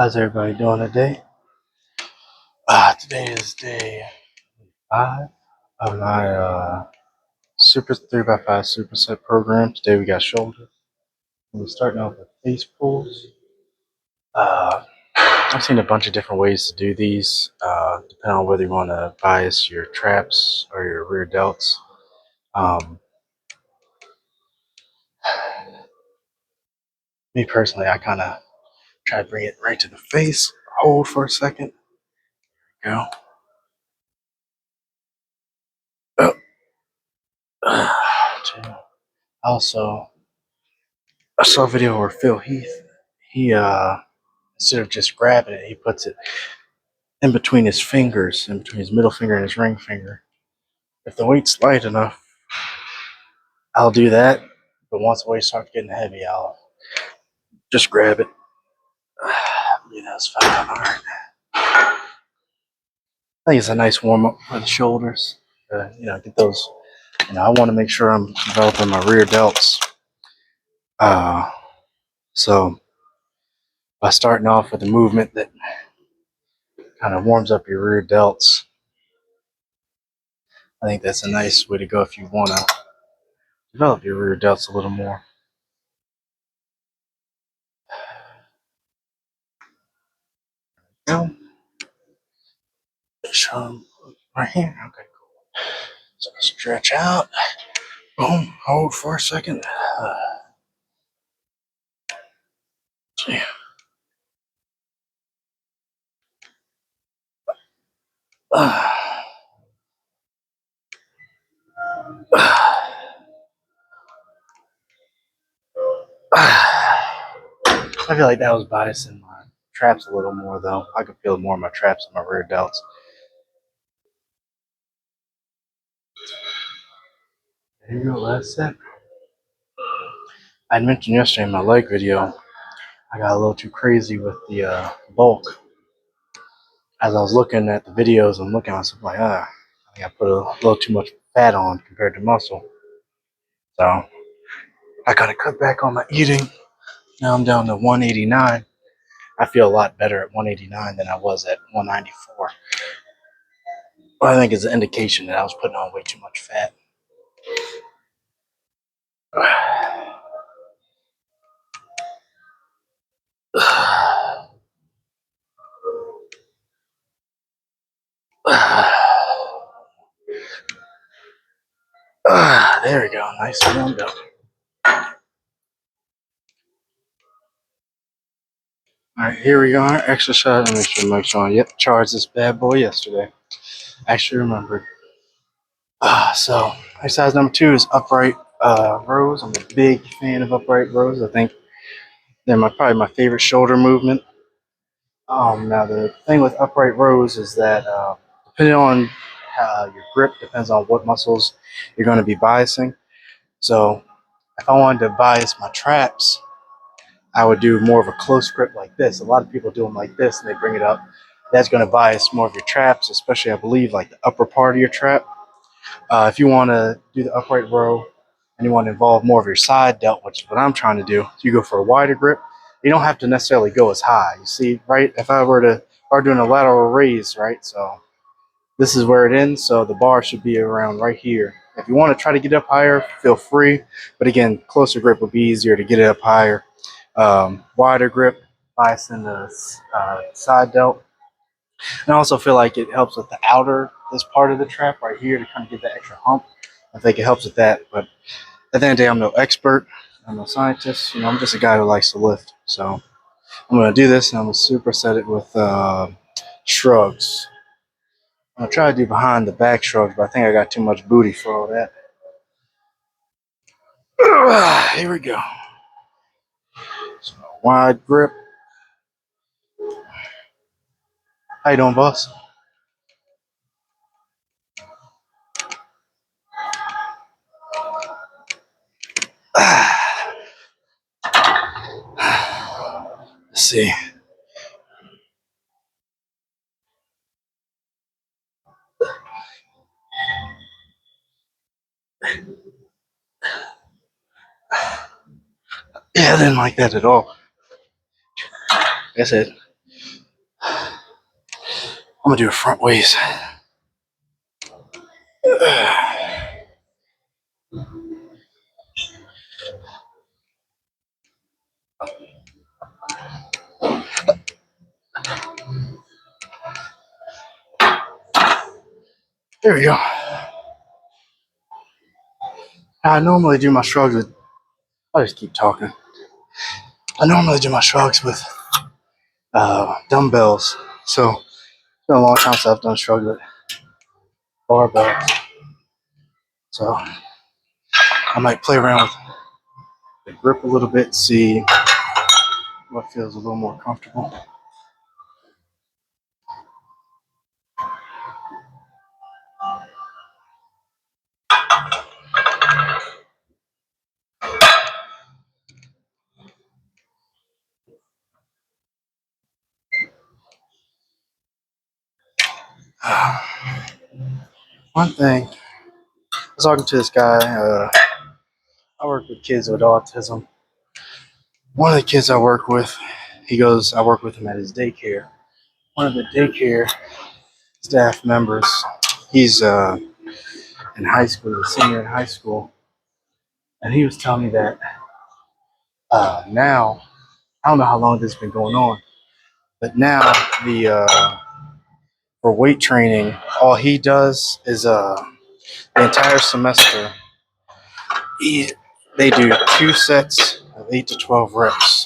How's everybody doing today? Today is day 5 of my Super 3x5 Superset program. Today we got shoulder. We're starting off with face pulls. I've seen a bunch of different ways to do these, depending on whether you want to bias your traps or your rear delts. Me personally, I kind of try to bring it right to the face. Hold for a second. Go. Up. Two. Also, I saw a video where Phil Heath, he instead of just grabbing it, he puts it in between his fingers, in between his middle finger and his ring finger. If the weight's light enough, I'll do that. But once the weight starts getting heavy, I'll just grab it. Yeah, that's fine. All right. I think it's a nice warm up for the shoulders. Get those. I want to make sure I'm developing my rear delts. So by starting off with a movement that kind of warms up your rear delts, I think that's a nice way to go if you want to develop your rear delts a little more. Show them right here. Okay, cool. So stretch out. Boom. Hold for a second. Yeah. I feel like that was biasing my traps a little more, though. I could feel more of my traps and my rear delts. There you go, last set. I mentioned yesterday in my leg video, I got a little too crazy with the bulk. As I was looking at the videos and looking at myself, like, I think I put a little too much fat on compared to muscle. So I gotta cut back on my eating. Now I'm down to 189. I feel a lot better at 189 than I was at 194. Well, I think it's an indication that I was putting on way too much fat. There we go. Nice warmed up. Alright, here we are. Exercise. Let me make sure the mic's on. Yep, charged this bad boy yesterday. Actually remembered. So, exercise number 2 is upright rows. I'm a big fan of upright rows. I think they're probably my favorite shoulder movement. Now, the thing with upright rows is that depending on your grip, depends on what muscles you're going to be biasing. So, if I wanted to bias my traps, I would do more of a close grip like this. A lot of people do them like this and they bring it up. That's going to bias more of your traps, especially I believe like the upper part of your trap. If you want to do the upright row and you want to involve more of your side delt, which is what I'm trying to do, you go for a wider grip. You don't have to necessarily go as high. You see, right? If I were doing a lateral raise, right? So this is where it ends. So the bar should be around right here. If you want to try to get up higher, feel free. But again, closer grip would be easier to get it up higher. Wider grip, biasing the side delt. And I also feel like it helps with the this part of the trap right here to kind of get that extra hump. I think it helps with that. But at the end of the day, I'm no expert. I'm no scientist. I'm just a guy who likes to lift. So I'm going to do this and I'm going to superset it with shrugs. I'm going to try to do behind the back shrugs, but I think I got too much booty for all that. Here we go. So wide grip. How you doing, boss? Let's see. Yeah, I didn't like that at all. Like I said, I'm gonna do a front waist. There we go. I normally do my shrugs with, I'll just keep talking. I normally do my shrugs with dumbbells. So it's been a long time since I've done shrugs with barbells. So I might play around with the grip a little bit, see what feels a little more comfortable. One thing, I was talking to this guy. I work with kids with autism. One of the kids I work with, he goes, I work with him at his daycare. One of the daycare staff members, he's in high school, a senior in high school, and he was telling me that now, I don't know how long this has been going on, but now for weight training, all he does is the entire semester, he, they do 2 sets of 8 to 12 reps.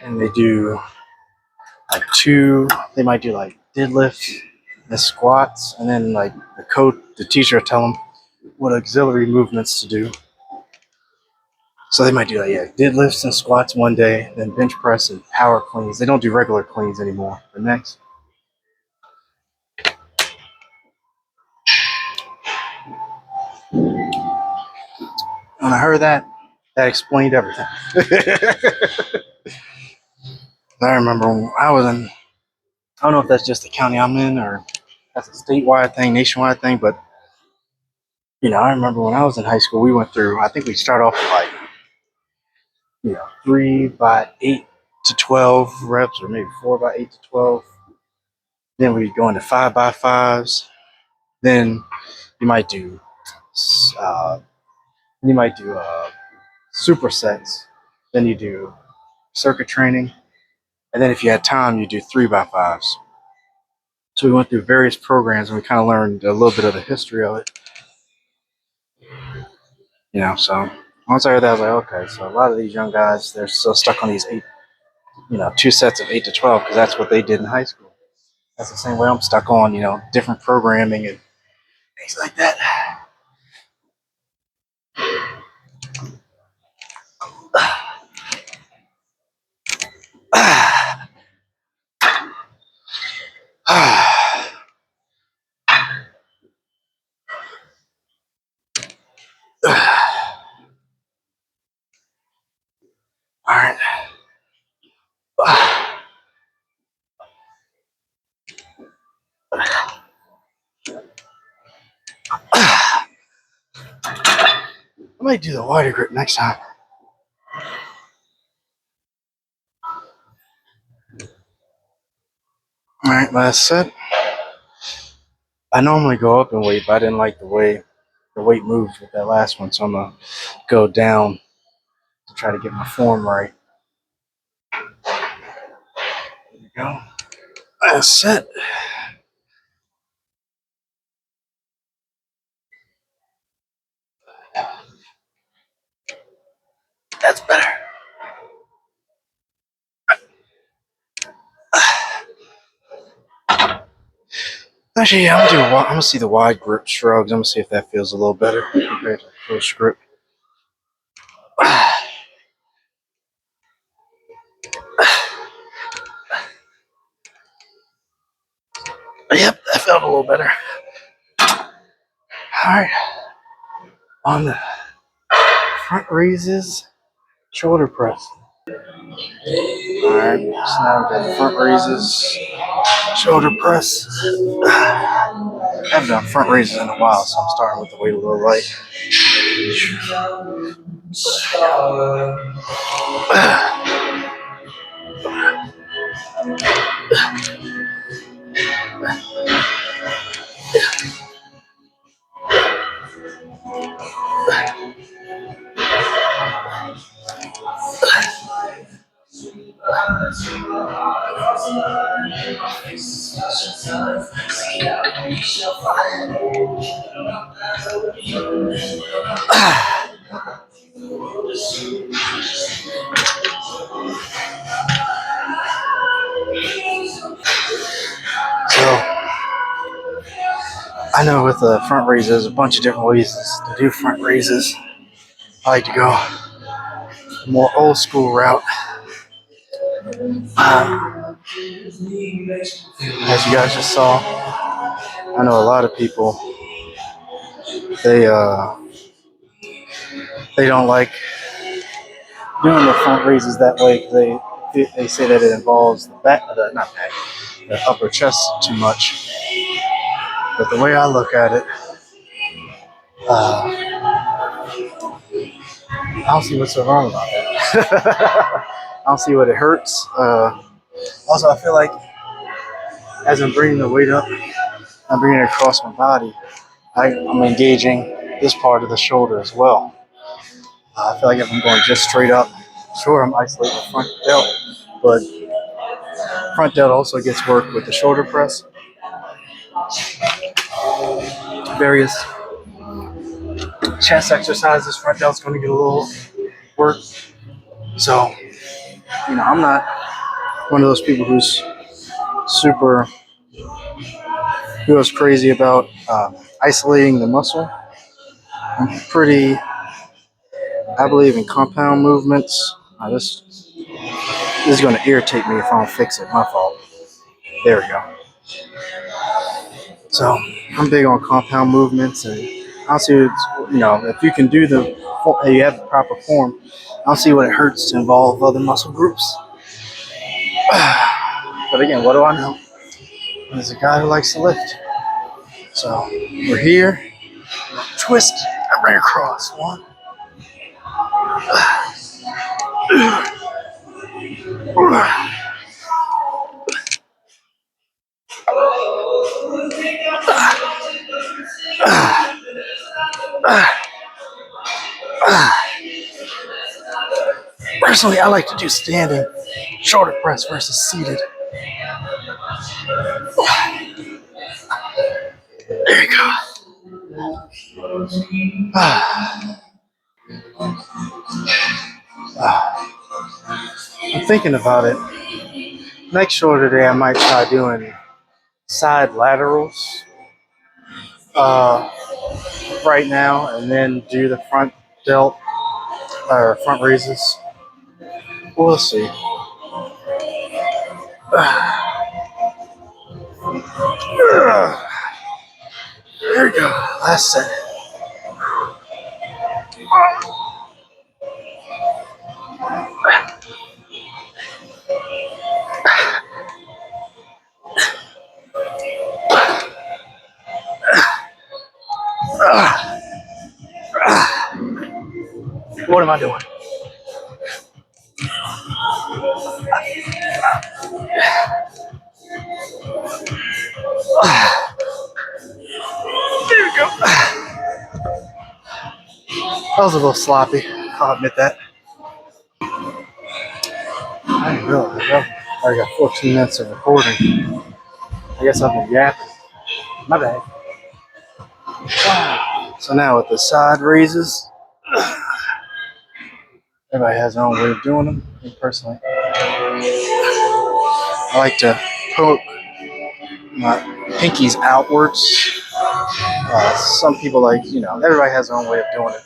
And they do like they might do like deadlifts and squats, and then like the teacher will tell them what auxiliary movements to do. So they might do like deadlifts and squats one day, then bench press and power cleans. They don't do regular cleans anymore. The next. When I heard that, that explained everything. I remember when I was in, I don't know if that's just the county I'm in or that's a statewide thing, nationwide thing, but I remember when I was in high school, we went through, I think we started off with like, 3 by 8 to 12 reps, or maybe 4 by 8 to 12. Then we go into 5 by 5s. Then you might do, uh, supersets. Then you do circuit training. And then if you had time, you do 3 by 5s. So we went through various programs and we kind of learned a little bit of the history of it. So once I heard that, I was like, okay, so a lot of these young guys, they're so stuck on these 2 sets of 8 to 12 because that's what they did in high school. That's the same way I'm stuck on, different programming and things like that. All right. I might do the wider grip next time. All right, last set. I normally go up in weight, but I didn't like the way the weight moved with that last one, so I'm gonna go down to try to get my form right. There we go. Last set. That's better. Actually, yeah, I'm gonna see the wide grip shrugs. I'm gonna see if that feels a little better compared to close grip. Yep, that felt a little better. All right, on the front raises, shoulder press. All right, so now we've got front raises, shoulder press. haven't done front raises in a while, so I'm starting with the weight a little light. So I know with the front raises, there's a bunch of different ways to do front raises. I like to go the more old school route. As you guys just saw, I know a lot of people they they don't like doing the front raises that way because they say that it involves the back, not back, the upper chest too much. But the way I look at it, I don't see what's so wrong about that. I don't see what it hurts. Also, I feel like as I'm bringing the weight up, I'm bringing it across my body. I'm engaging this part of the shoulder as well. I feel like if I'm going just straight up, sure, I'm isolating the front delt, but front delt also gets work with the shoulder press. Various chest exercises, front delt's going to get a little work. So, I'm not one of those people who goes crazy about isolating the muscle. I believe in compound movements. This is going to irritate me if I don't fix it. My fault. There we go. So I'm big on compound movements, and I don't see if you can do you have the proper form. I don't see what it hurts to involve other muscle groups. But again, what do I know? There's a guy who likes to lift. So we're here. Twist. I bring across. One. Personally, I like to do standing shoulder press versus seated. There you go. I'm thinking about it. Next shoulder day, I might try doing side laterals right now, and then do the front delt or front raises. We'll see. There we go. Last set. What am I doing? There we go. That was a little sloppy. I'll admit that. I didn't realize I already got 14 minutes of recording. I guess I've been yapping. My bad. So now with the side raises, everybody has their own way of doing them. Me personally, I like to poke my pinkies outwards. Some people everybody has their own way of doing it.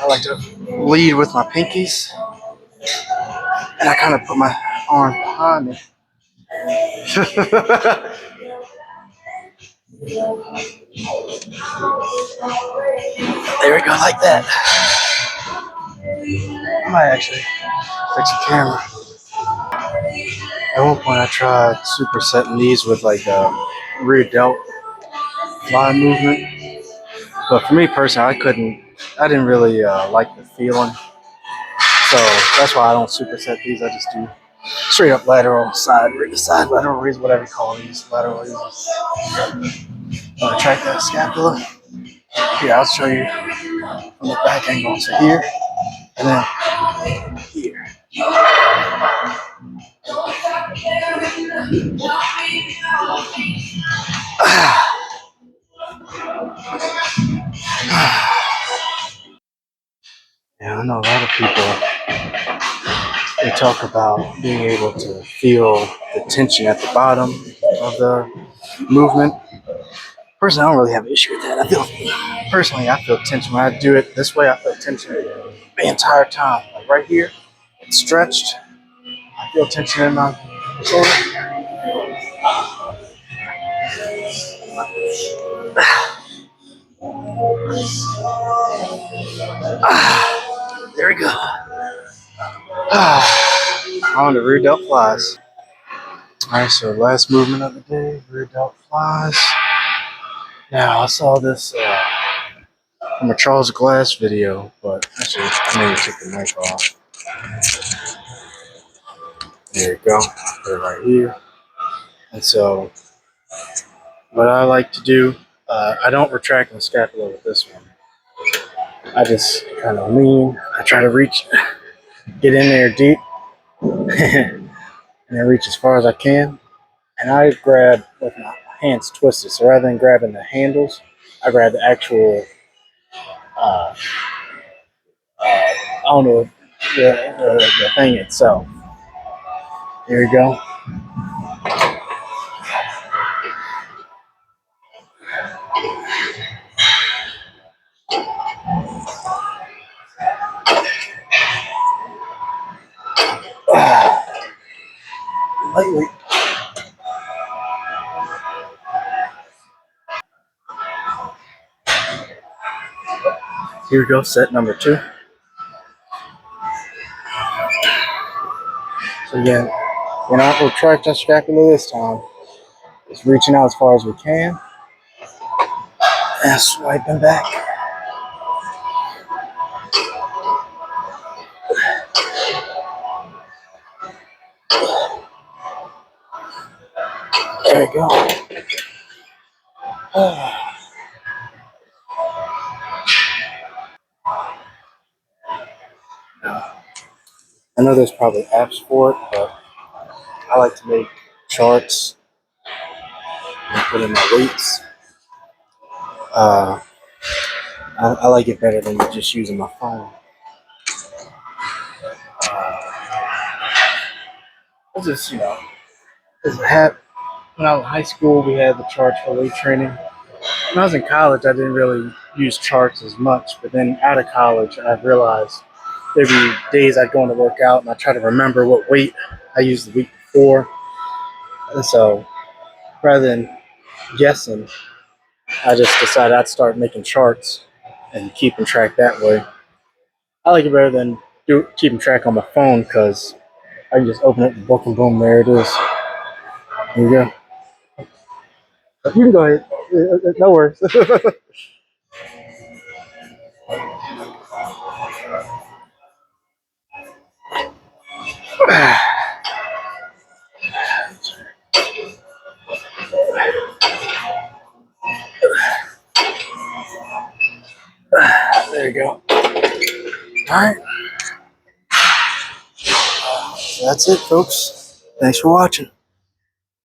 I like to lead with my pinkies, and I kind of put my arm behind me. There we go, like that. I might actually fix a camera. At one point, I tried supersetting these with rear delt, fly movement. But for me personally, I didn't really like the feeling. So that's why I don't superset these. I just do straight up lateral, side lateral raise, whatever you call these, lateral raises. Track that scapula. Here, I'll show you from the back angle. So here, and then here. Yeah, I know a lot of people, they talk about being able to feel the tension at the bottom of the movement. Personally, I don't really have an issue with that. I feel tension when I do it this way. I feel tension the entire time. Like right here, it's stretched. I feel tension in my shoulder. There we go. On the rear delt flies. Alright, so last movement of the day, rear delt flies. Now, I saw this from a Charles Glass video, but actually, I need to take the mic off. There you go. Put it right here. And so, what I like to do, I don't retract my scapula with this one. I just kind of lean. I try to reach, get in there deep, and then reach as far as I can. And I grab with my hands twisted. So rather than grabbing the handles, I grab the actual, uh, I don't know, the thing itself. Here we go. Lightly. Here we go, set number 2. So again, we're not retracting the scapula this time. Just reaching out as far as we can and swiping back. There we go. I know there's probably apps for it, but I like to make charts and put in my weights. I like it better than just using my phone. It's just, when I was in high school, we had the charts for weight training. When I was in college, I didn't really use charts as much, but then out of college, I realized there'd be days I'd go into work out and I try to remember what weight I used the week before. And so rather than guessing, I just decided I'd start making charts and keeping track that way. I like it better than keeping track on my phone because I can just open up the book and boom, there it is. There you go. You can go ahead. No worries. There you go. All right. So that's it, folks. Thanks for watching.